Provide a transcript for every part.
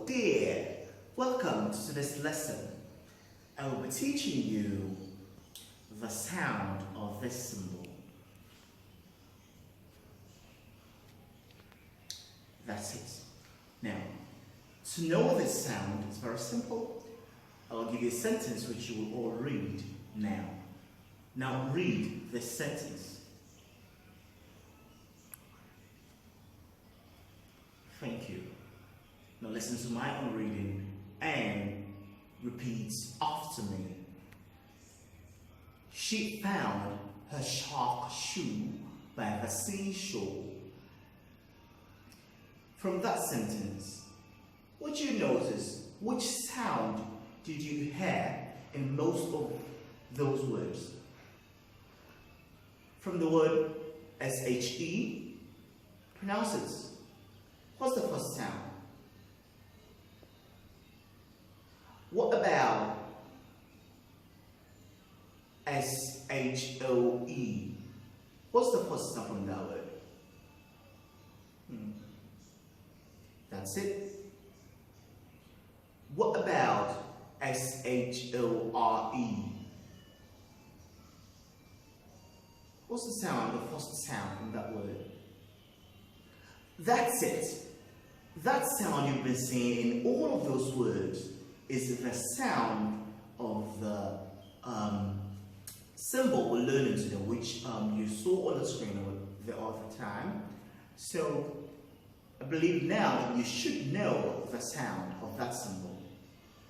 dear, welcome to this lesson. I will be teaching you the sound of this symbol. That's it. Now, to know this sound is very simple. I'll give you a sentence which you will all read now. Now read this sentence. Thank you. Now listen to my own reading and repeat after me. She found her shark shoe by the seashore. From that sentence, what you notice, which sound did you hear in most of those words? From the word S-H-E, pronounce it. What's the first sound? What about S-H-O-E? What's the first sound from that word? That's it. What about S-H-O-R-E? What's the sound, the first sound from that word? That's it. That sound you've been seeing in all of those words is the sound of the symbol we're learning today, which you saw on the screen the other time. So I believe now you should know the sound of that symbol.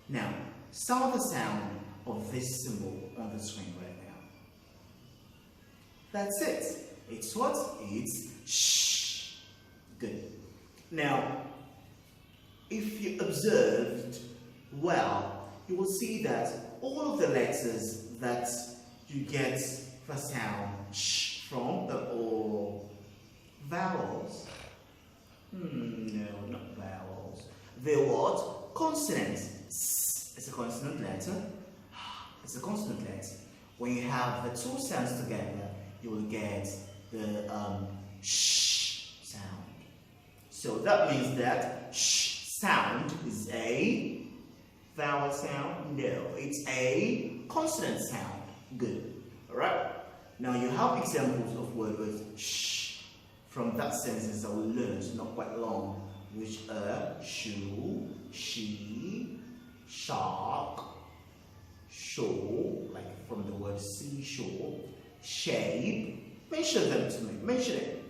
Now, sound the sound of this symbol on the screen right now. That's it. It's what? It's shh. Good. Now, if you observed well, you will see that all of the letters that you get the sound sh from are all vowels. No, not vowels. They're what? Consonants. S is a consonant letter. It's a consonant letter. When you have the two sounds together, you will get the sh sound. So that means that sh sound is a vowel sound? No, it's a consonant sound. Good. Alright? Now you have examples of words with sh. From that sentence that we learned not quite long, which are shoe, she, shark, shore, like from the word seashore, shape. Mention them to me. Mention it.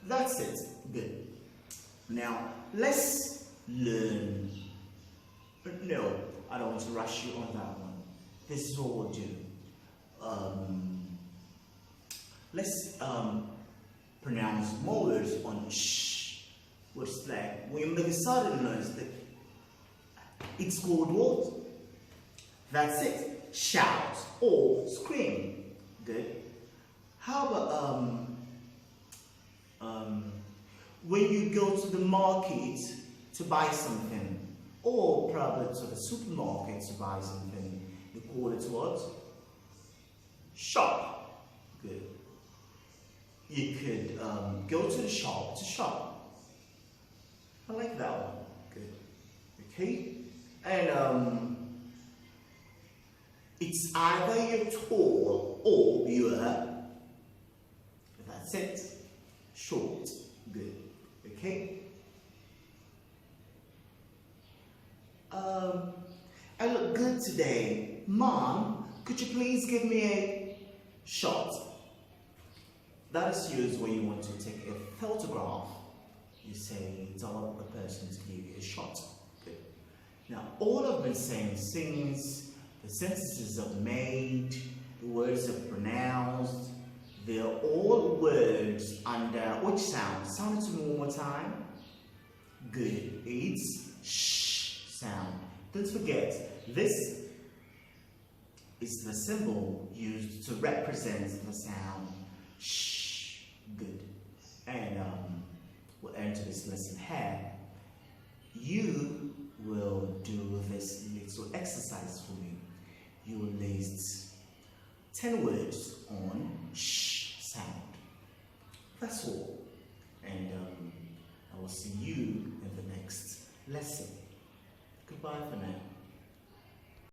That's it. Good. Now let's learn. No, I don't want to rush you on that one. This is what we'll do. Let's pronounce more words on sh, which is like when you make a sudden noise, it's called what? That's it. Shout or scream. Good. How about when you go to the market to buy something, or probably to the supermarket to buy something, you call it what? Shop. Good. You could go to the shop to shop. I like that one. Good. Okay. And it's either you're tall or you're, that's it, short. Good. Okay. I look good today. Mom, could you please give me a shot? That is used when you want to take a photograph. You say, tell a person to give you a shot. Good. Now, all I've been saying since the sentences are made, the words are pronounced, they're all words under which sound? Sound it to me one more time. Good. It's sh sound. Don't forget, this is the symbol used to represent the sound sh. Good. And we'll enter this lesson here. You will do this little exercise for me. You will list 10 words on sh sound. That's all. And I will see lesson. Goodbye for now.